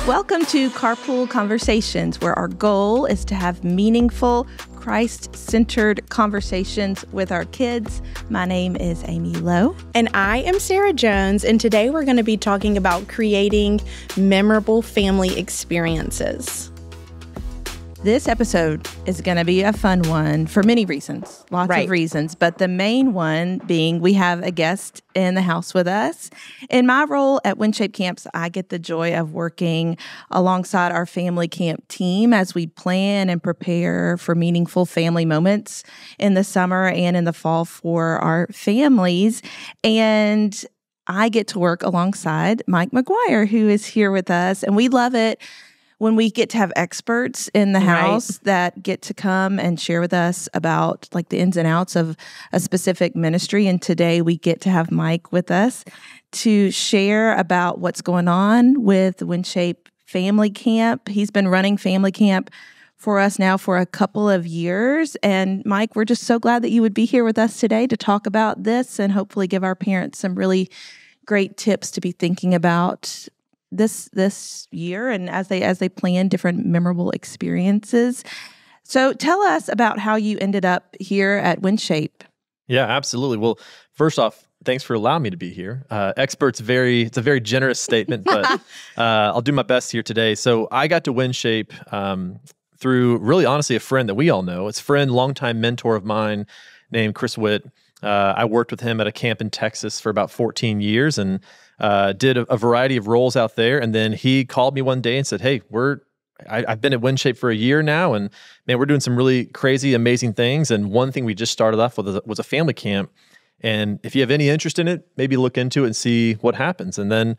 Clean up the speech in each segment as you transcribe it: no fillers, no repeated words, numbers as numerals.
Welcome to Carpool Conversations, where our goal is to have meaningful, Christ-centered conversations with our kids. My name is Amy Lowe. And I am Sara Jones, and today we're going to be talking about creating memorable family experiences. This episode is going to be a fun one for many reasons, lots of reasons, but the main one being we have a guest in the house with us. In my role at WinShape Camps, I get the joy of working alongside our family camp team as we plan and prepare for meaningful family moments in the summer and in the fall for our families. And I get to work alongside Mike McGuire, who is here with us, and we love it when we get to have experts in the house that get to come and share with us about like the ins and outs of a specific ministry. And today we get to have Mike with us to share about what's going on with WinShape Family Camp. He's been running Family Camp for us now for a couple of years. And Mike, we're just so glad that you would be here with us today to talk about this and hopefully give our parents some really great tips to be thinking about this year and as they plan different memorable experiences. So tell us about how you ended up here at WinShape. Yeah, absolutely. Well, first off, thanks for allowing me to be here. It's a very generous statement, but I'll do my best here today. So I got to WinShape through really honestly a friend that we all know. It's a friend, longtime mentor of mine named Chris Witt. I worked with him at a camp in Texas for about 14 years and did a variety of roles out there. And then he called me one day and said, hey, I've been at WinShape for a year now, and man, we're doing some really crazy, amazing things. And one thing we just started off with was a family camp. And if you have any interest in it, maybe look into it and see what happens. And then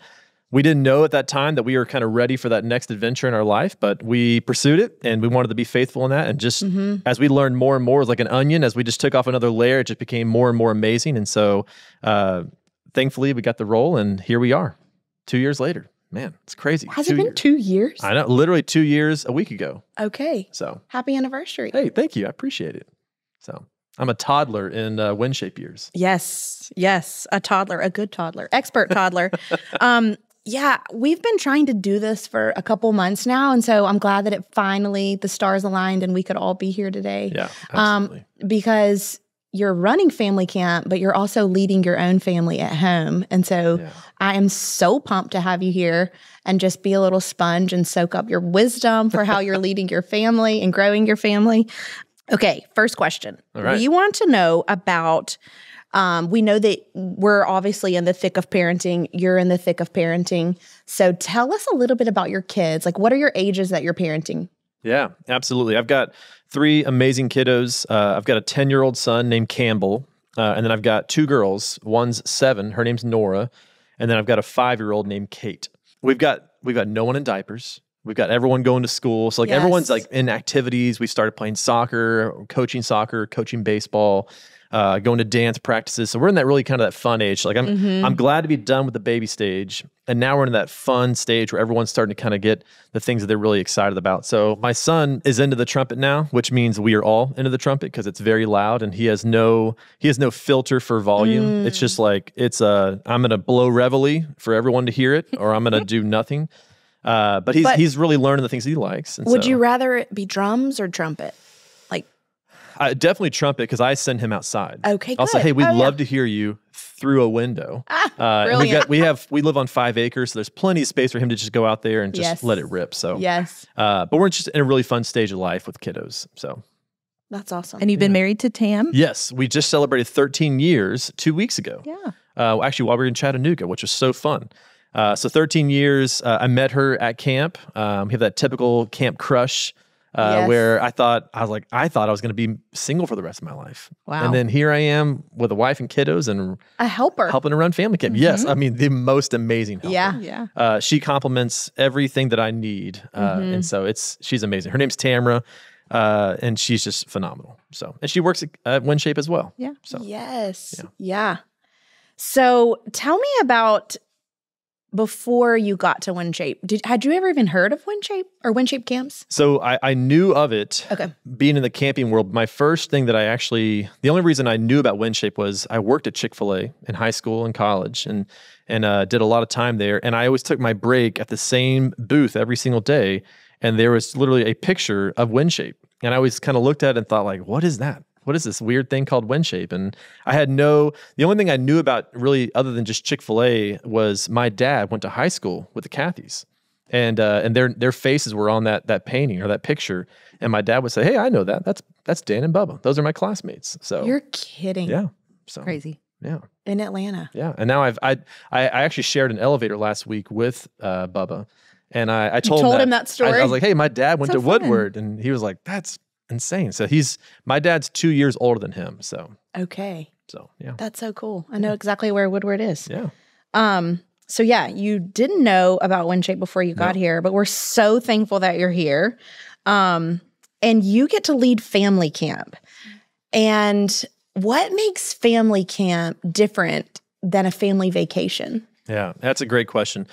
we didn't know at that time that we were kind of ready for that next adventure in our life, but we pursued it and we wanted to be faithful in that. And just as we learned more and more, it was like an onion. As we just took off another layer, it just became more and more amazing. And so thankfully we got the role and here we are 2 years later. Man, it's crazy. Has it been 2 years? I know, literally 2 years a week ago. Okay. So happy anniversary. Hey, thank you. I appreciate it. So I'm a toddler in WinShape years. Yes, a toddler, a good toddler, expert toddler. Yeah, we've been trying to do this for a couple months now, and so I'm glad that it finally, the stars aligned and we could all be here today. Yeah, absolutely. Because you're running family camp, but you're also leading your own family at home. And so I am so pumped to have you here and just be a little sponge and soak up your wisdom for how you're leading your family and growing your family. Okay, first question. All right. We want to know about... we know that we're obviously in the thick of parenting. You're in the thick of parenting. So tell us a little bit about your kids. Like, what are your ages that you're parenting? Yeah, absolutely. I've got 3 amazing kiddos. I've got a 10-year-old son named Campbell. And then I've got 2 girls. One's 7. Her name's Nora. And then I've got a 5-year-old named Kate. We've got no one in diapers. We've got everyone going to school. So everyone's like in activities. We started playing soccer, coaching baseball. Going to dance practices. So we're in that really kind of that fun age. Like I'm glad to be done with the baby stage. And now we're in that fun stage where everyone's starting to kind of get the things that they're really excited about. So my son is into the trumpet now, which means we are all into the trumpet because it's very loud and he has no filter for volume. It's just like, I'm going to blow reveille for everyone to hear it, or I'm going to do nothing. But he's really learning the things he likes. And would you rather it be drums or trumpet? Definitely trumpet because I send him outside. Okay, I'll say, hey, we'd love to hear you through a window. Brilliant. We live on 5 acres, so there's plenty of space for him to just go out there and just let it rip. So but we're just in a really fun stage of life with kiddos. So that's awesome. And you've been married to Tam? Yes, we just celebrated 13 years 2 weeks ago. Yeah. Actually, while we were in Chattanooga, which was so fun. So 13 years. I met her at camp. We have that typical camp crush. Where I thought I was going to be single for the rest of my life. Wow. And then here I am with a wife and kiddos and a helper helping to run family camp. Yes. I mean, the most amazing helper. Yeah. She complements everything that I need. And so she's amazing. Her name's Tamara. And she's just phenomenal. So, and she works at WinShape as well. Yeah. So, yes. Yeah. So tell me about before you got to WinShape, had you ever even heard of WinShape or WinShape Camps? So I knew of it. Okay. Being in the camping world, my first thing that the only reason I knew about WinShape was I worked at Chick-fil-A in high school and college and did a lot of time there. And I always took my break at the same booth every single day. And there was literally a picture of WinShape. And I always kind of looked at it and thought like, what is that? What is this weird thing called WinShape? And the only thing I knew about really other than just Chick-fil-A was my dad went to high school with the Cathys. And their faces were on that painting or that picture. And my dad would say, hey, I know that. That's Dan and Bubba. Those are my classmates. So you're kidding. Yeah. So Crazy. Yeah. In Atlanta. Yeah. And now I actually shared an elevator last week with Bubba. And I told him that story. I was like, hey, my dad went to fun. Woodward. And he was like, that's insane. So my dad's 2 years older than him. So okay. So yeah. That's so cool. I know exactly where Woodward is. Yeah. So yeah, you didn't know about WinShape before you got here, but we're so thankful that you're here. And you get to lead family camp. And what makes family camp different than a family vacation? Yeah, that's a great question.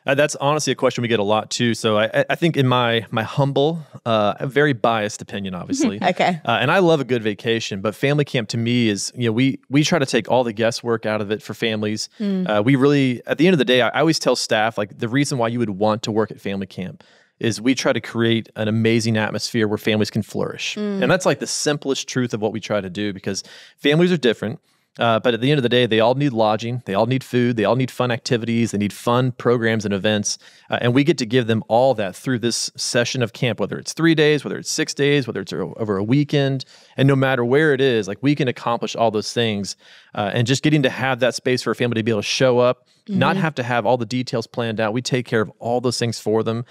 That's honestly a question we get a lot too. So I think in my humble, very biased opinion, obviously. Okay. And I love a good vacation, but family camp to me is, we try to take all the guesswork out of it for families. We really, at the end of the day, I always tell staff, like the reason why you would want to work at family camp is we try to create an amazing atmosphere where families can flourish. And that's like the simplest truth of what we try to do because families are different. But at the end of the day, they all need lodging, they all need food, they all need fun activities, they need fun programs and events. And we get to give them all that through this session of camp, whether it's 3 days, whether it's 6 days, whether it's over a weekend. And no matter where it is, like we can accomplish all those things. And just getting to have that space for a family to be able to show up, not have to have all the details planned out. We take care of all those things for them.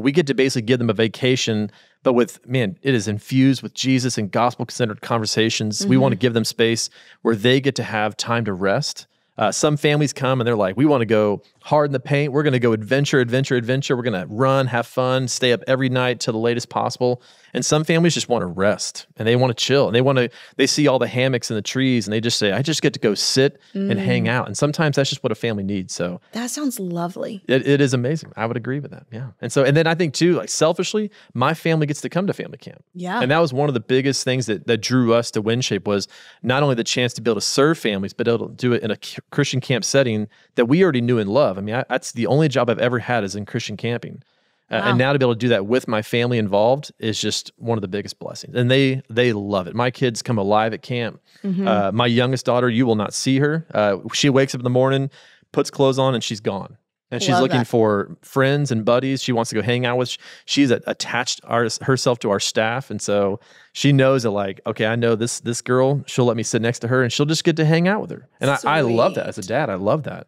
We get to basically give them a vacation, but it is infused with Jesus and gospel-centered conversations. We want to give them space where they get to have time to rest. Some families come and they're like, we want to go hard in the paint. We're going to go adventure. We're going to run, have fun, stay up every night till the latest possible. And some families just want to rest and they want to chill and they see all the hammocks and the trees and they just say, I just get to go sit and hang out. And sometimes that's just what a family needs. So that sounds lovely. It is amazing. I would agree with that. Yeah. And then I think too, like selfishly, my family gets to come to family camp. Yeah. And that was one of the biggest things that drew us to WinShape was not only the chance to be able to serve families, but able to do it in a Christian camp setting that we already knew and love. I mean, that's the only job I've ever had is in Christian camping. Wow. And now to be able to do that with my family involved is just one of the biggest blessings. And they love it. My kids come alive at camp. My youngest daughter, you will not see her. She wakes up in the morning, puts clothes on, and she's gone. And she's looking for friends and buddies she wants to go hang out with. She's attached herself to our staff. And so she knows that like, okay, I know this girl, she'll let me sit next to her and she'll just get to hang out with her. And I love that as a dad. I love that.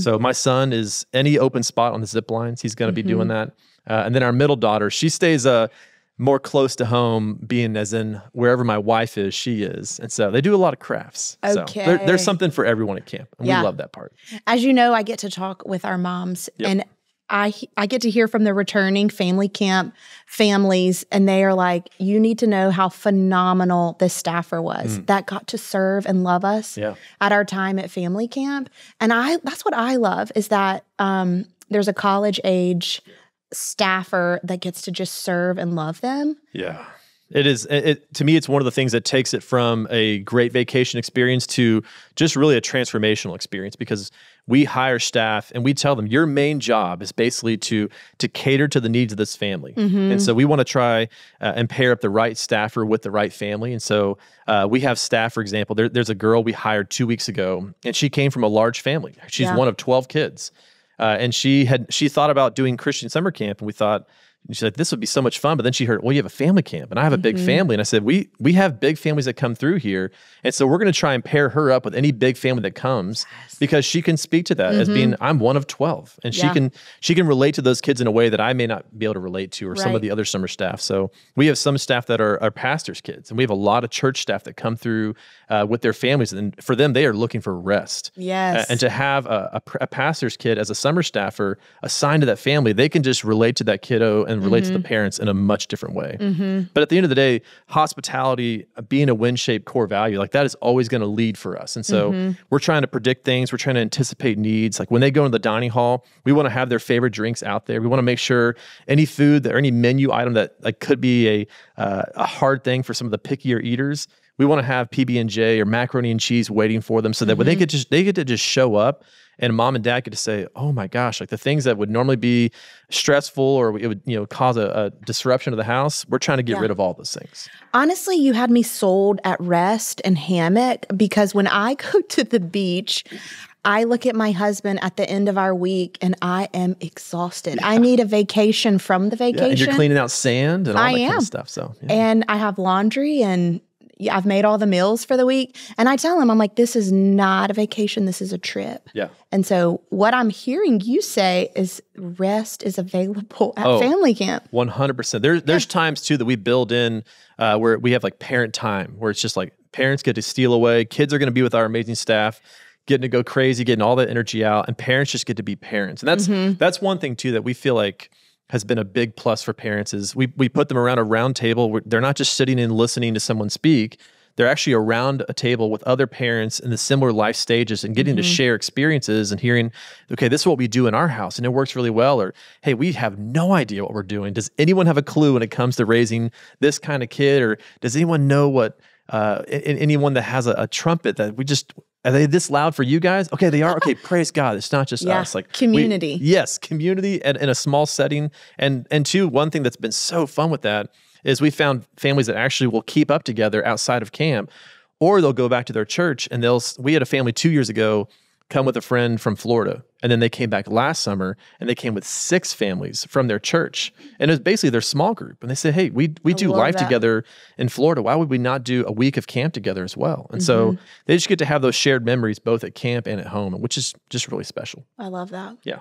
So my son is any open spot on the zip lines. He's going to be doing that. And then our middle daughter, she stays more close to home, being as in wherever my wife is, she is. And so they do a lot of crafts. Okay. So there's something for everyone at camp. And we love that part. As you know, I get to talk with our moms and I get to hear from the returning family camp families, and they are like, you need to know how phenomenal this staffer was that got to serve and love us at our time at family camp. And that's what I love is that there's a college age staffer that gets to just serve and love them. Yeah. It is. To me, it's one of the things that takes it from a great vacation experience to just really a transformational experience because we hire staff and we tell them your main job is basically to cater to the needs of this family. And so we want to try and pair up the right staffer with the right family. And so we have staff, for example, there's a girl we hired 2 weeks ago and she came from a large family. She's one of 12 kids. And she thought about doing Christian summer camp, and we thought, she's like, this would be so much fun. But then she heard, well, you have a family camp, and I have a big family. And I said, we have big families that come through here. And so we're going to try and pair her up with any big family that comes because she can speak to that as being, I'm one of 12. And she can relate to those kids in a way that I may not be able to relate to or some of the other summer staff. So we have some staff that are pastors' kids, and we have a lot of church staff that come through with their families. And for them, they are looking for rest. Yes. And to have a pastor's kid as a summer staffer assigned to that family, they can just relate to that kiddo can relate to the parents in a much different way. But at the end of the day, hospitality, being a WinShape core value, like that is always going to lead for us. And so we're trying to predict things. We're trying to anticipate needs. Like when they go into the dining hall, we want to have their favorite drinks out there. We want to make sure any food or any menu item that like could be a hard thing for some of the pickier eaters, we want to have PB&J or macaroni and cheese waiting for them so that when they get to just show up and mom and dad get to say, oh my gosh, like the things that would normally be stressful or it would cause a disruption of the house, we're trying to get rid of all those things. Honestly, you had me sold at rest and hammock because when I go to the beach, I look at my husband at the end of our week and I am exhausted. I need a vacation from the vacation. Yeah, and you're cleaning out sand and all that kind of stuff. So, and I have laundry and I've made all the meals for the week. And I tell him, I'm like, this is not a vacation. This is a trip. Yeah. And so what I'm hearing you say is rest is available at family camp. 100%. There's times too that we build in where we have like parent time, where it's just like parents get to steal away. Kids are going to be with our amazing staff, getting to go crazy, getting all that energy out, and parents just get to be parents. And that's one thing too that we feel like has been a big plus for parents is we put them around a round table where they're not just sitting and listening to someone speak. They're actually around a table with other parents in the similar life stages and getting to share experiences and hearing, okay, this is what we do in our house and it works really well. Or, hey, we have no idea what we're doing. Does anyone have a clue when it comes to raising this kind of kid? Or does anyone know what, anyone that has a trumpet that are they this loud for you guys? Okay, they are. Okay, praise God. It's not just us. Like community. Yes, community and in a small setting. And two, one thing that's been so fun with that is we found families that actually will keep up together outside of camp, or they'll go back to their church and we had a family 2 years ago come with a friend from Florida. And then they came back last summer and they came with 6 families from their church. And it was basically their small group. And they said, hey, we do life together in Florida. Why would we not do a week of camp together as well? And so they just get to have those shared memories both at camp and at home, which is just really special. I love that. Yeah.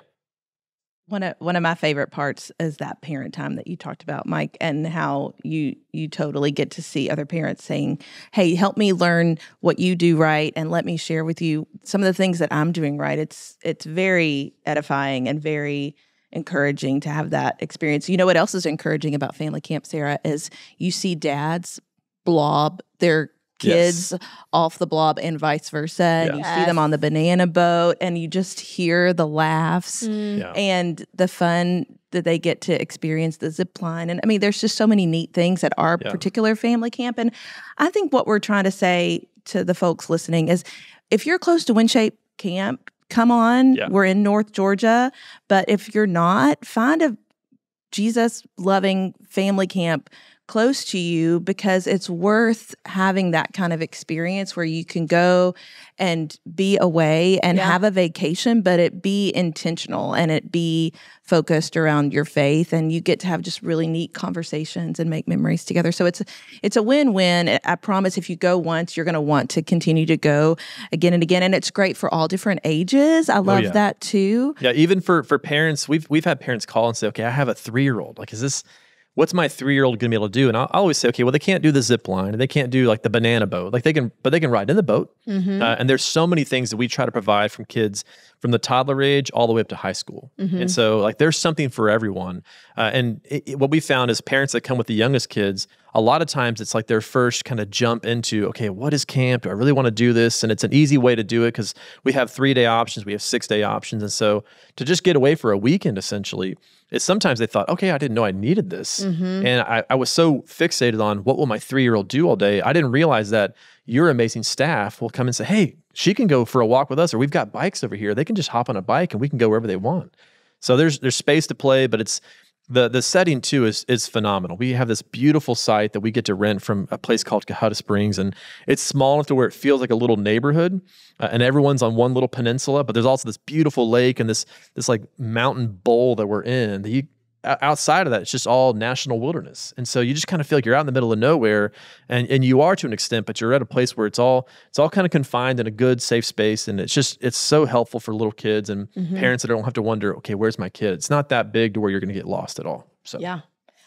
One of my favorite parts is that parent time that you talked about, Mike, and how you totally get to see other parents saying, hey, help me learn what you do right and let me share with you some of the things that I'm doing right. It's very edifying and very encouraging to have that experience. You know what else is encouraging about family camp, Sarah, is you see dads blob their kids off the blob and vice versa. And you see them on the banana boat and you just hear the laughs and the fun that they get to experience, the zip line. And I mean, there's just so many neat things at our particular family camp. And I think what we're trying to say to the folks listening is if you're close to WinShape Camp, come on. We're in North Georgia. But if you're not, find a Jesus-loving family camp close to you because it's worth having that kind of experience where you can go and be away and have a vacation, but it be intentional and it be focused around your faith and you get to have just really neat conversations and make memories together. So it's a win-win. I promise if you go once, you're going to want to continue to go again and again. And it's great for all different ages. I love that too. Yeah, even for parents, we've had parents call and say, okay, I have a 3-year-old. Like, what's my 3-year-old going to be able to do? And I'll always say, okay, well, they can't do the zip line and they can't do like the banana boat. Like they can ride in the boat. And there's so many things that we try to provide from kids from the toddler age all the way up to high school. And so like there's something for everyone. What we found is parents that come with the youngest kids, a lot of times it's like their first kind of jump into, okay, what is camp? Do I really want to do this? And it's an easy way to do it because we have 3-day options, we have 6-day options. And so to just get away for a weekend essentially, is sometimes they thought, okay, I didn't know I needed this. And I was so fixated on what will my 3-year-old do all day. I didn't realize that your amazing staff will come and say, hey, she can go for a walk with us, or we've got bikes over here. They can just hop on a bike and we can go wherever they want. So there's space to play, but it's the setting too is phenomenal. We have this beautiful site that we get to rent from a place called Cohutta Springs, and it's small enough to where it feels like a little neighborhood, and everyone's on one little peninsula. But there's also this beautiful lake and this like mountain bowl that we're in. Outside of that, it's just all national wilderness, and so you just kind of feel like you're out in the middle of nowhere, and you are to an extent, but you're at a place where it's all kind of confined in a good, safe space, and it's so helpful for little kids and parents that don't have to wonder, okay, where's my kid? It's not that big to where you're going to get lost at all. So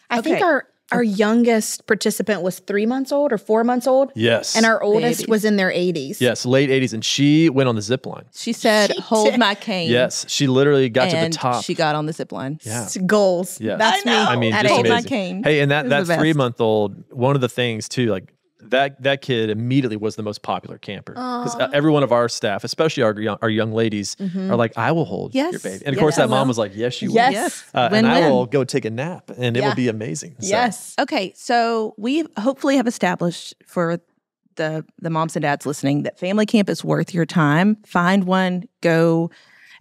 I think our Our youngest participant was 3 months old or 4 months old. Yes. And our oldest Babies. was in their 80s. Yes, late 80s. And she went on the zip line. She said, hold my cane. Yes, she literally got and to the top. she got on the zip line. Yeah. Goals. Yes. That's me. I mean, at just hold age. my amazing. cane. Hey, and that It was the best. 3-month-old, one of the things too, like that kid immediately was the most popular camper. Because every one of our staff, especially our young ladies, are like, I will hold your Yes. baby. And of course, that mom was like, yes, you will. Yes. And I Win-win. will go take a nap, and it will be amazing. So, Yes. Okay, so we hopefully have established for the moms and dads listening that family camp is worth your time. Find one, go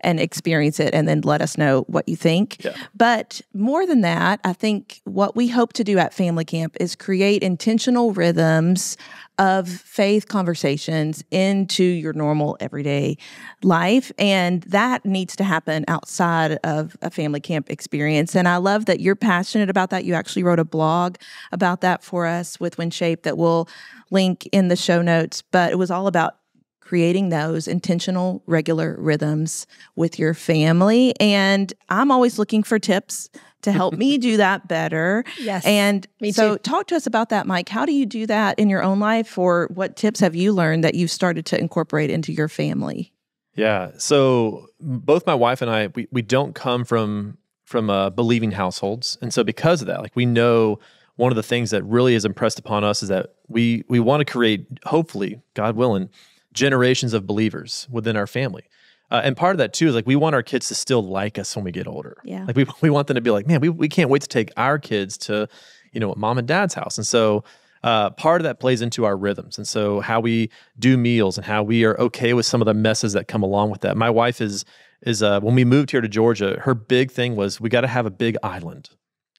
and experience it, and then let us know what you think. Yeah. But more than that, I think what we hope to do at family camp is create intentional rhythms of faith conversations into your normal everyday life. And that needs to happen outside of a family camp experience. And I love that you're passionate about that. You actually wrote a blog about that for us with WinShape that we'll link in the show notes. But it was all about creating those intentional, regular rhythms with your family. And I'm always looking for tips to help me do that better. Yes, And me so too. talk to us about that, Mike. How do you do that in your own life, or what tips have you learned that you've started to incorporate into your family? Yeah. So both my wife and I, we don't come from believing households. And so because of that, like we know one of the things that really is impressed upon us is that we want to create, hopefully, God willing, generations of believers within our family. And part of that too is like we want our kids to still like us when we get older. Yeah. Like we want them to be like, man, we can't wait to take our kids to, mom and dad's house. And so part of that plays into our rhythms. And so how we do meals and how we are okay with some of the messes that come along with that. My wife is when we moved here to Georgia, her big thing was we got to have a big island.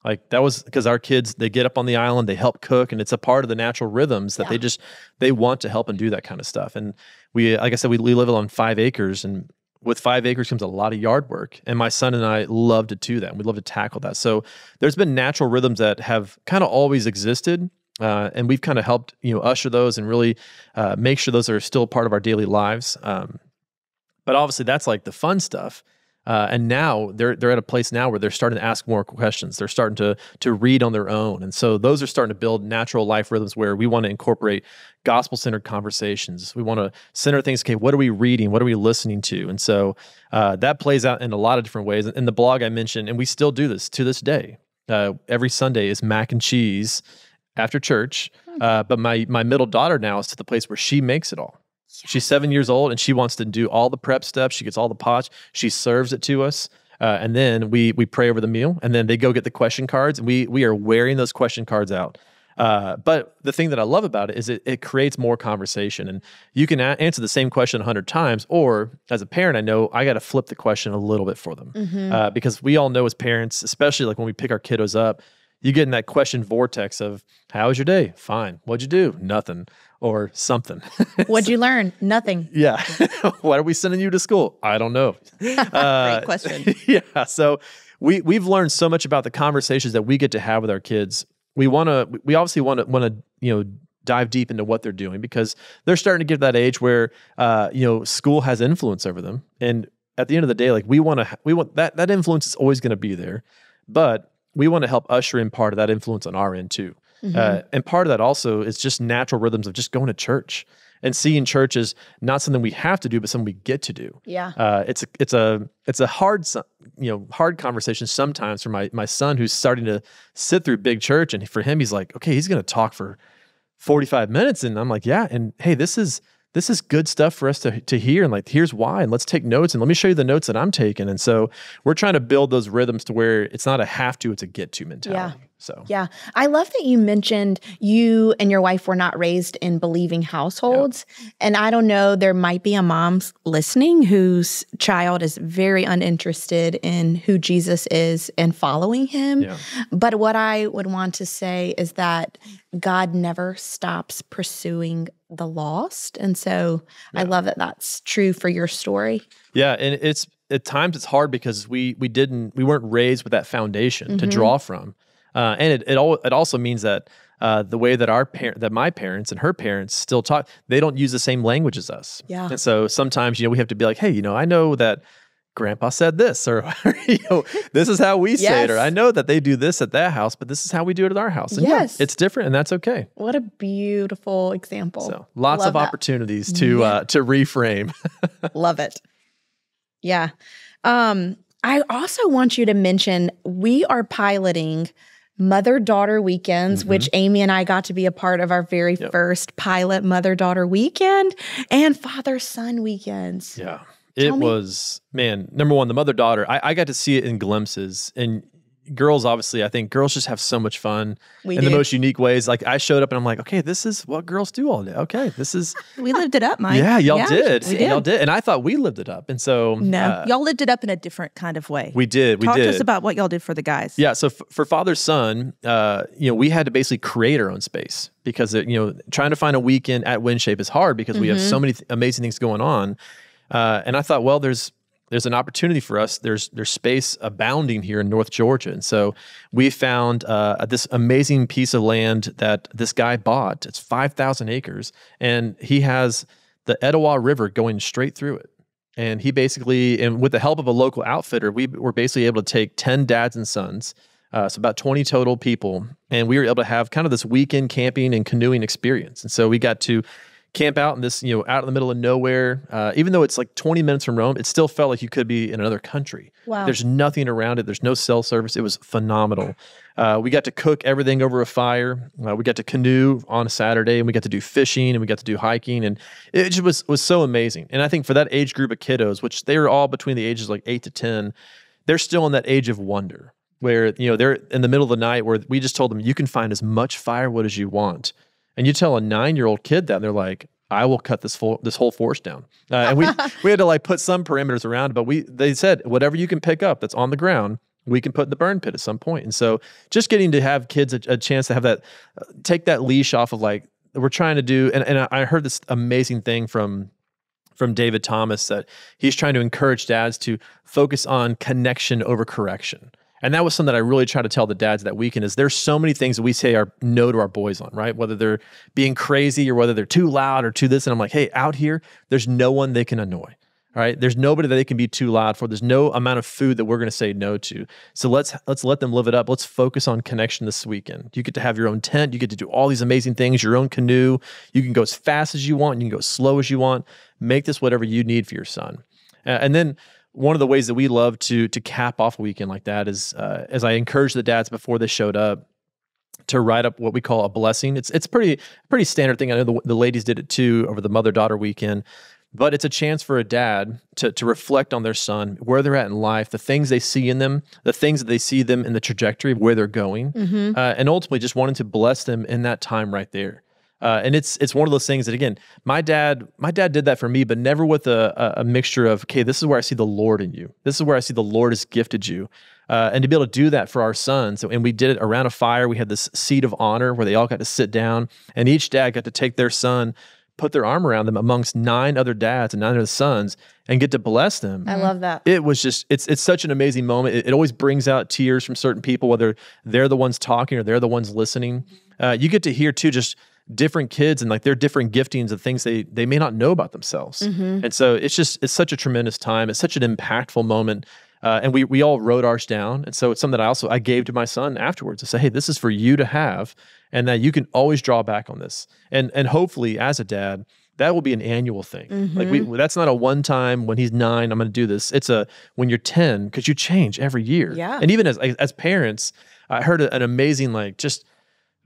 Like that was because our kids, they get up on the island, they help cook, and it's a part of the natural rhythms that they want to help and do that kind of stuff. And we, like I said, we live on 5 acres, and with 5 acres comes a lot of yard work. And my son and I love to do that. And we love to tackle that. So there's been natural rhythms that have kind of always existed. And we've kind of helped, usher those and really make sure those are still part of our daily lives. But obviously that's like the fun stuff. And now they're at a place now where they're starting to ask more questions. They're starting to read on their own. And so those are starting to build natural life rhythms where we want to incorporate gospel-centered conversations. We want to center things, okay, what are we reading? What are we listening to? And so that plays out in a lot of different ways. In the blog I mentioned, and we still do this to this day, every Sunday is mac and cheese after church. But my middle daughter now is to the place where she makes it all. She's 7 years old, and she wants to do all the prep steps. She gets all the pots. She serves it to us, and then we pray over the meal, and then they go get the question cards, and we are wearing those question cards out. But the thing that I love about it is it creates more conversation, and you can answer the same question 100 times, or as a parent, I know I got to flip the question a little bit for them, because we all know as parents, especially like when we pick our kiddos up, you get in that question vortex of, how was your day? Fine. What'd you do? Nothing. Or something. What'd you learn? Nothing. Yeah. Why are we sending you to school? I don't know. Great question. Yeah. So we've learned so much about the conversations that we get to have with our kids. We obviously want to dive deep into what they're doing, because they're starting to get to that age where school has influence over them. And at the end of the day, like we want that influence is always going to be there, but we want to help usher in part of that influence on our end too. And part of that also is just natural rhythms of just going to church and seeing church as not something we have to do, but something we get to do. Yeah. It's a hard conversation sometimes for my son, who's starting to sit through big church. And for him, he's like, okay, he's going to talk for 45 minutes. And I'm like, yeah. And hey, this is good stuff for us to hear. And like, here's why, and let's take notes, and let me show you the notes that I'm taking. And so we're trying to build those rhythms to where it's not a have to, it's a get to mentality. Yeah. So yeah, I love that you mentioned you and your wife were not raised in believing households. Yeah. And I don't know, there might be a mom listening whose child is very uninterested in who Jesus is and following him. Yeah. But what I would want to say is that God never stops pursuing the lost. And so I love that that's true for your story. Yeah, and at times it's hard because we weren't raised with that foundation to draw from. And it also means that the way that my parents and her parents still talk, they don't use the same language as us. Yeah. And so sometimes we have to be like, hey, I know that Grandpa said this, or this is how we say it, or I know that they do this at that house, but this is how we do it at our house. And it's different, and that's okay. What a beautiful example. So lots of opportunities to reframe. Love it. Yeah. I also want you to mention we are piloting mother-daughter weekends, which Amy and I got to be a part of our very first pilot mother-daughter weekend, and father-son weekends. Yeah. It was, man, number one, the mother-daughter, I got to see it in glimpses. And girls, obviously, I think girls just have so much fun in the most unique ways. Like, I showed up and I'm like, okay, this is what girls do all day. Okay, this is... We lived it up, Mike. Yeah, y'all did. Y'all did. And I thought we lived it up. And so... No, y'all lived it up in a different kind of way. We did. Talk to us about what y'all did for the guys. Yeah, so for father-son, we had to basically create our own space because, trying to find a weekend at WinShape is hard because we have so many amazing things going on. And I thought, well, there's an opportunity for us. There's space abounding here in North Georgia. And so we found this amazing piece of land that this guy bought. It's 5,000 acres. And he has the Etowah River going straight through it. And he basically, and with the help of a local outfitter, we were basically able to take 10 dads and sons, so about 20 total people. And we were able to have kind of this weekend camping and canoeing experience. And so we got to camp out in this, out in the middle of nowhere. Even though it's like 20 minutes from Rome, it still felt like you could be in another country. Wow. There's nothing around it. There's no cell service. It was phenomenal. We got to cook everything over a fire. We got to canoe on a Saturday, and we got to do fishing, and we got to do hiking, and it just was so amazing. And I think for that age group of kiddos, which they were all between the ages like 8 to 10, they're still in that age of wonder where, they're in the middle of the night where we just told them, you can find as much firewood as you want. And you tell a 9-year-old kid that, and they're like, I will cut this whole forest down. And we had to like put some parameters around it, but they said, whatever you can pick up that's on the ground, we can put in the burn pit at some point. And so just getting to have kids a chance to have that, take that leash off of like, we're trying to do, and I heard this amazing thing from David Thomas that he's trying to encourage dads to focus on connection over correction. And that was something that I really try to tell the dads that weekend is there's so many things that we say are no to our boys on, right? Whether they're being crazy or whether they're too loud or too this. And I'm like, hey, out here, there's no one they can annoy, all right? There's nobody that they can be too loud for. There's no amount of food that we're going to say no to. So let's let them live it up. Let's focus on connection this weekend. You get to have your own tent. You get to do all these amazing things, your own canoe. You can go as fast as you want. You can go as slow as you want. Make this whatever you need for your son. And then one of the ways that we love to cap off a weekend like that is, as I encourage the dads before they showed up, to write up what we call a blessing. It's pretty standard thing. I know the ladies did it too over the mother-daughter weekend, but it's a chance for a dad to reflect on their son, where they're at in life, the things they see in them, the things that they see them in the trajectory of where they're going, and ultimately just wanting to bless them in that time right there. And it's one of those things that, again, my dad did that for me, but never with a mixture of, okay, this is where I see the Lord in you. This is where I see the Lord has gifted you. And to be able to do that for our sons. And we did it around a fire. We had this seat of honor where they all got to sit down, and each dad got to take their son, put their arm around them amongst 9 other dads and 9 other sons, and get to bless them. I love that. It was just, it's such an amazing moment. It always brings out tears from certain people, whether they're the ones talking or they're the ones listening. You get to hear too, just different kids and like their different giftings and things they may not know about themselves. And so it's such a tremendous time. It's such an impactful moment. And we all wrote ours down. And so it's something that I gave to my son afterwards to say, hey, this is for you to have, and that you can always draw back on this. And hopefully as a dad, that will be an annual thing. Like that's not a one time when he's 9, I'm going to do this. It's when you're 10, because you change every year. Yeah. And even as parents, I heard an amazing, like, just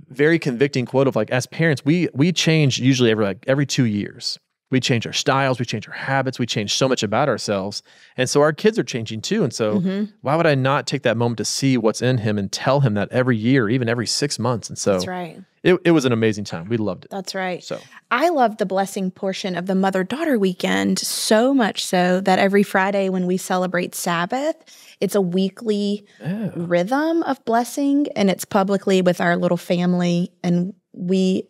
very convicting quote of like, as parents, we change usually every 2 years. We change our styles, we change our habits, we change so much about ourselves. And so our kids are changing too. And so why would I not take that moment to see what's in him and tell him that every year, even every 6 months? And so that's right. It was an amazing time. We loved it. That's right. So I love the blessing portion of the mother-daughter weekend so much so that every Friday when we celebrate Sabbath, it's a weekly rhythm of blessing, and it's publicly with our little family, and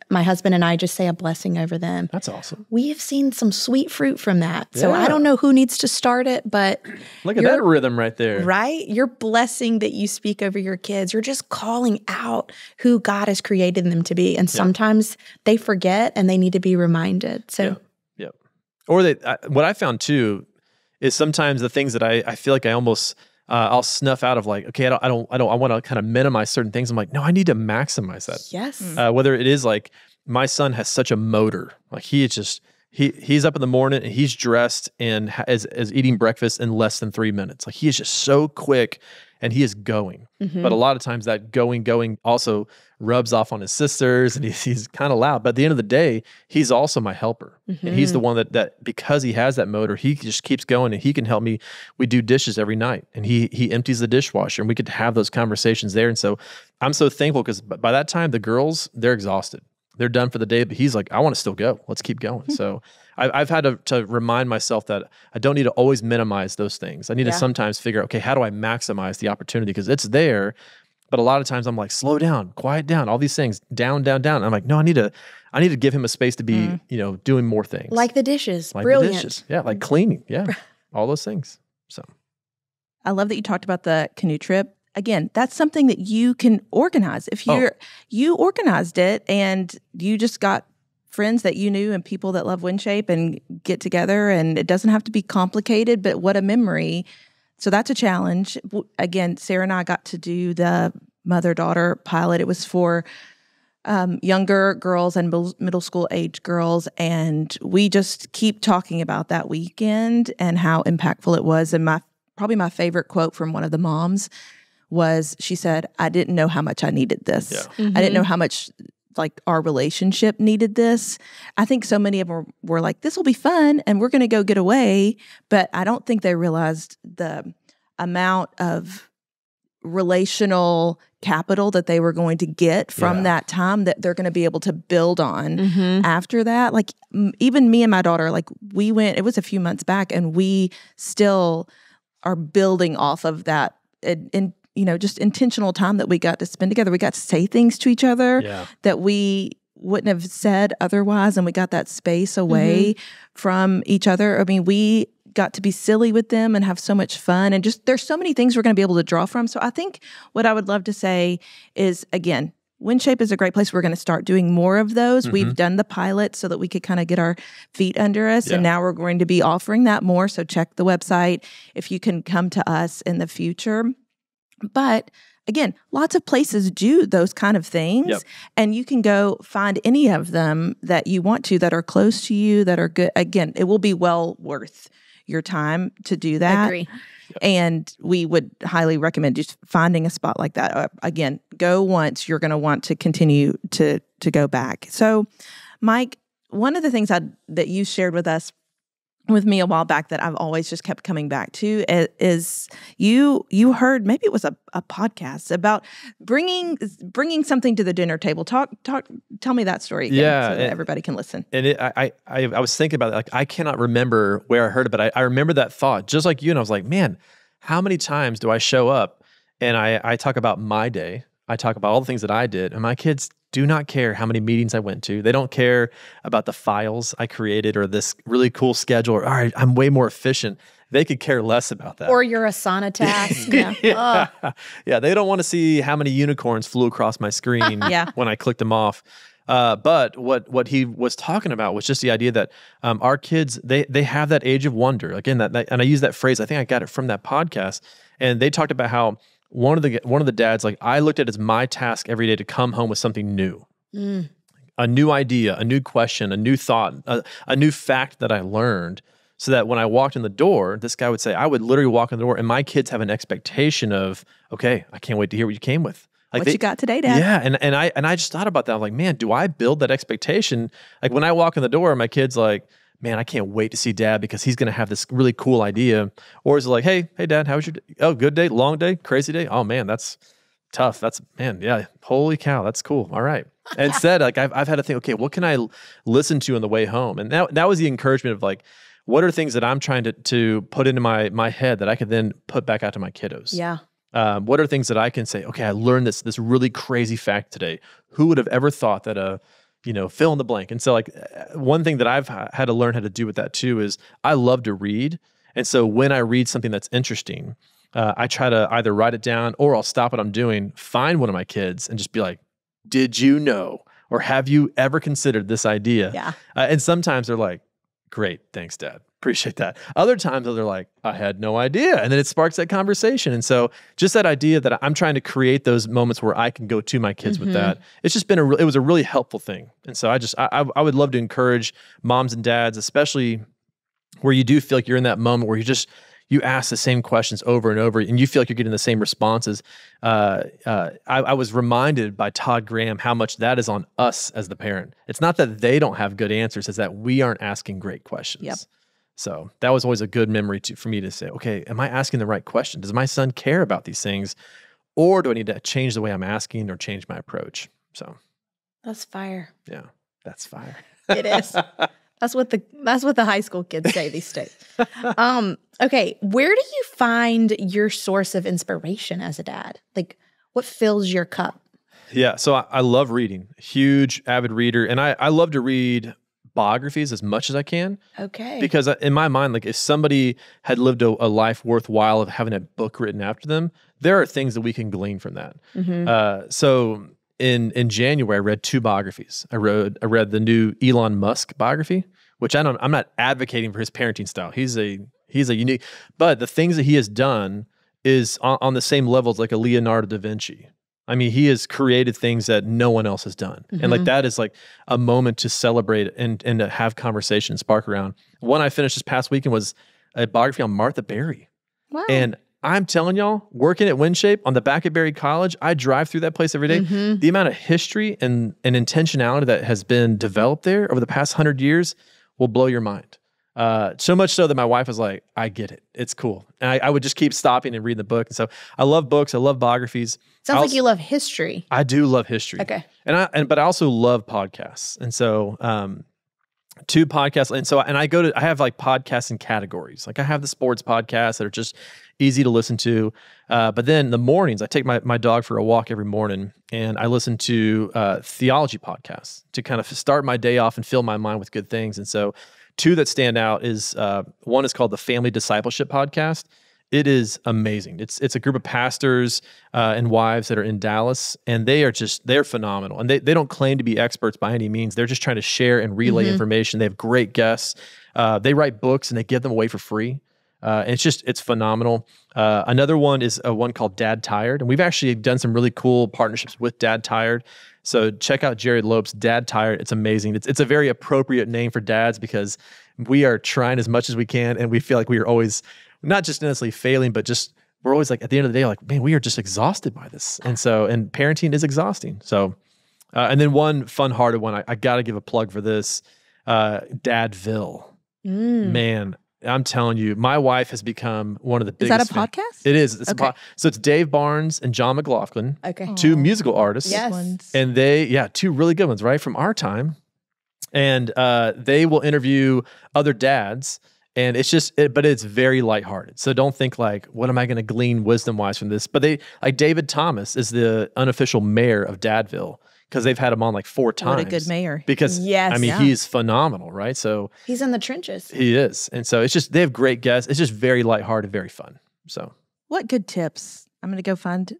my husband and I just say a blessing over them. That's awesome. We have seen some sweet fruit from that. So I don't know who needs to start it, but look at that rhythm right there. Right? Your blessing that you speak over your kids, you're just calling out who God has created them to be. And sometimes they forget and they need to be reminded. So Or what I found too is sometimes the things that I feel like I almost I'll snuff out of like, okay, I want to kind of minimize certain things. I'm like, no, I need to maximize that. Yes. Whether it is like my son has such a motor, like he is just, he's up in the morning and he's dressed and is eating breakfast in less than 3 minutes. Like he is just so quick and he is going. But a lot of times that going also rubs off on his sisters and he's kind of loud. But at the end of the day, he's also my helper. And he's the one that because he has that motor, he just keeps going and he can help me. We do dishes every night and he empties the dishwasher and we could have those conversations there. And so I'm so thankful because by that time, the girls, they're exhausted. They're done for the day, but he's like, I want to still go. Let's keep going. So I've had to remind myself that I don't need to always minimize those things. I need to sometimes figure out, okay, how do I maximize the opportunity? Because it's there, but a lot of times I'm like, slow down, quiet down, all these things, down. I'm like, no, I need to give him a space to be, doing more things. Like the dishes. Like Brilliant. the dishes. Yeah, like cleaning. Yeah, all those things. So I love that you talked about the canoe trip. Again, that's something that you can organize. If you organized it and you just got friends that you knew and people that love WinShape and get together, and it doesn't have to be complicated, but what a memory. So that's a challenge. Again, Sarah and I got to do the mother-daughter pilot. It was for younger girls and middle school age girls, and we just keep talking about that weekend and how impactful it was. And probably my favorite quote from one of the moms was, she said, I didn't know how much I needed this. Yeah. I didn't know how much like our relationship needed this. I think so many of them were like, this will be fun and we're going to go get away. But I don't think they realized the amount of relational capital that they were going to get from that time that they're going to be able to build on after that. Like even me and my daughter, like we went, it was a few months back and we still are building off of that just intentional time that we got to spend together. We got to say things to each other that we wouldn't have said otherwise, and we got that space away from each other. I mean, we got to be silly with them and have so much fun, and just there's so many things we're going to be able to draw from. So I think what I would love to say is, again, WinShape is a great place. We're going to start doing more of those. We've done the pilot so that we could kind of get our feet under us, and now we're going to be offering that more. So check the website if you can come to us in the future. But again, lots of places do those kind of things, and you can go find any of them that you want to, that are close to you, that are good. Again, it will be well worth your time to do that. Agree. And we would highly recommend just finding a spot like that. Again, go once, you're going to want to continue to go back. So, Mike, one of the things that you shared with me a while back that I've always just kept coming back to is you heard, maybe it was a podcast about bringing something to the dinner table. Tell me that story again so that everybody can listen. And I was thinking about it. Like, I cannot remember where I heard it, but I remember that thought just like you. And I was like, man, how many times do I show up and I talk about my day? I talk about all the things that I did, and my kids do not care how many meetings I went to. They don't care about the files I created or this really cool schedule, or all right, I'm way more efficient. They could care less about that. Or your Asana task. Yeah, they don't want to see how many unicorns flew across my screen when I clicked them off. But what he was talking about was just the idea that our kids, they have that age of wonder. Again, that and I use that phrase, I think I got it from that podcast. And they talked about how one of the dads, like, I looked at it as my task every day to come home with something new. A new idea, a new question, a new thought, a new fact that I learned, so that when I walked in the door, this guy would say, I would literally walk in the door and my kids have an expectation of, okay, I can't wait to hear what you came with. Like, what you got today, Dad? Yeah, and I just thought about that. I'm like, man, do I build that expectation? Like, when I walk in the door, my kid's like, man, I can't wait to see Dad because he's going to have this really cool idea. Or is it like, hey, Dad, how was your day? Oh, good day, long day, crazy day? Oh, man, that's tough. Holy cow, that's cool. All right. And instead, like, I've had to think, okay, what can I listen to on the way home? And that was the encouragement of, like, what are things that I'm trying to put into my head that I could then put back out to my kiddos? Yeah. What are things that I can say, okay, I learned this really crazy fact today. Who would have ever thought that fill in the blank. And so, like, one thing that I've had to learn how to do with that too is I love to read. And so when I read something that's interesting, I try to either write it down or I'll stop what I'm doing, find one of my kids and just be like, did you know, or have you ever considered this idea? Yeah. And sometimes they're like, great, thanks, Dad. Appreciate that. Other times they're like, I had no idea. And then it sparks that conversation. And so just that idea that I'm trying to create those moments where I can go to my kids with that. It's just been it was a really helpful thing. And so I would love to encourage moms and dads, especially where you do feel like you're in that moment where you ask the same questions over and over and you feel like you're getting the same responses. I was reminded by Todd Graham how much that is on us as the parent. It's not that they don't have good answers, it's that we aren't asking great questions. Yep. So that was always a good memory for me to say, okay, am I asking the right question? Does my son care about these things? Or do I need to change the way I'm asking or change my approach? So that's fire. Yeah, that's fire. It is. That's what the high school kids say these days. Okay, where do you find your source of inspiration as a dad? Like, what fills your cup? Yeah, so I love reading. Huge, avid reader. And I love to read biographies as much as I can. Okay. Because in my mind, like if somebody had lived a life worthwhile of having a book written after them, there are things that we can glean from that. So in January, I read 2 biographies. I read the new Elon Musk biography, which I'm not advocating for his parenting style. He's a unique, but the things that he has done is on the same level as like a Leonardo da Vinci. I mean, he has created things that no one else has done. And like that is like a moment to celebrate and to have conversation, spark around. One I finished this past weekend was a biography on Martha Berry. Wow. And I'm telling y'all, working at WinShape on the back of Berry College, I drive through that place every day. The amount of history and intentionality that has been developed there over the past 100 years will blow your mind. So much so that my wife was like, I get it. It's cool. And I would just keep stopping and reading the book. And so I love books. I love biographies. Sounds like you love history. I do love history. Okay. But I also love podcasts. And so 2 podcasts. And so I have like podcasts in categories. Like I have the sports podcasts that are just easy to listen to. But then in the mornings, I take my dog for a walk every morning and I listen to theology podcasts to kind of start my day off and fill my mind with good things. And so 2 that stand out is one is called the Family Discipleship Podcast. It is amazing. It's a group of pastors and wives that are in Dallas, and they're phenomenal. And they don't claim to be experts by any means. They're just trying to share and relay information. They have great guests. They write books and they give them away for free. And it's phenomenal. Another one is one called Dad Tired, and we've actually done some really cool partnerships with Dad Tired. So check out Jared Lope's Dad Tired. It's amazing. It's a very appropriate name for dads because we are trying as much as we can, and we feel like we are always not just necessarily failing, but just we're always like at the end of the day, like, man, we are just exhausted by this. And parenting is exhausting. So, and then one fun-hearted one, I got to give a plug for this, Dadville. Man, I'm telling you, my wife has become one of the biggest. Is that a podcast? It is. So it's Dave Barnes and John McLaughlin. Okay. 2 musical artists. Yes. And 2 really good ones, right? From our time. And they will interview other dads. And but it's very lighthearted. So don't think like, what am I going to glean wisdom-wise from this? But David Thomas is the unofficial mayor of Dadville because they've had him on like 4 times. What a good mayor. Because, he's phenomenal, right? So he's in the trenches. He is. And so they have great guests. It's just very lighthearted, very fun. So what good tips. I'm going to go find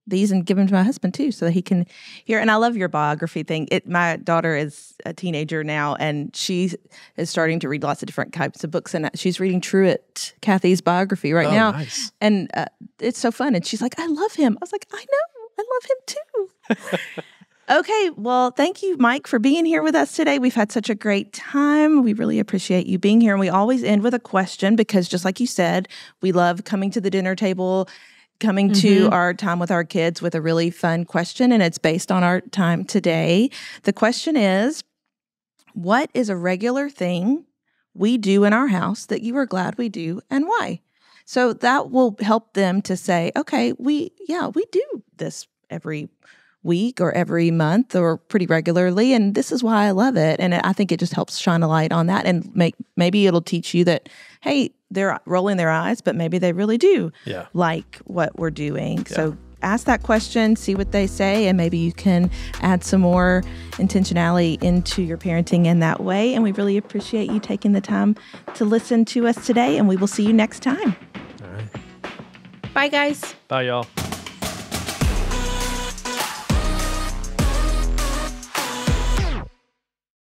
these and give them to my husband too, so that he can hear. And I love your biography thing. My daughter is a teenager now, and she is starting to read lots of different types of books. And she's reading Truett Cathy's biography right now. Nice. And it's so fun. And she's like, I love him. I was like, I know, I love him too. Okay, well, thank you, Mike, for being here with us today. We've had such a great time. We really appreciate you being here. And we always end with a question because, just like you said, we love coming to the dinner table, coming to our time with our kids with a really fun question, and it's based on our time today. The question is, what is a regular thing we do in our house that you are glad we do, and why? So that will help them to say, okay, we do this every week or every month or pretty regularly, and this is why I love it. And I think it just helps shine a light on that, and maybe it'll teach you that, hey, they're rolling their eyes, but maybe they really do like what we're doing. Yeah. So ask that question, see what they say, and maybe you can add some more intentionality into your parenting in that way. And we really appreciate you taking the time to listen to us today, and we will see you next time. All right. Bye, guys. Bye, y'all.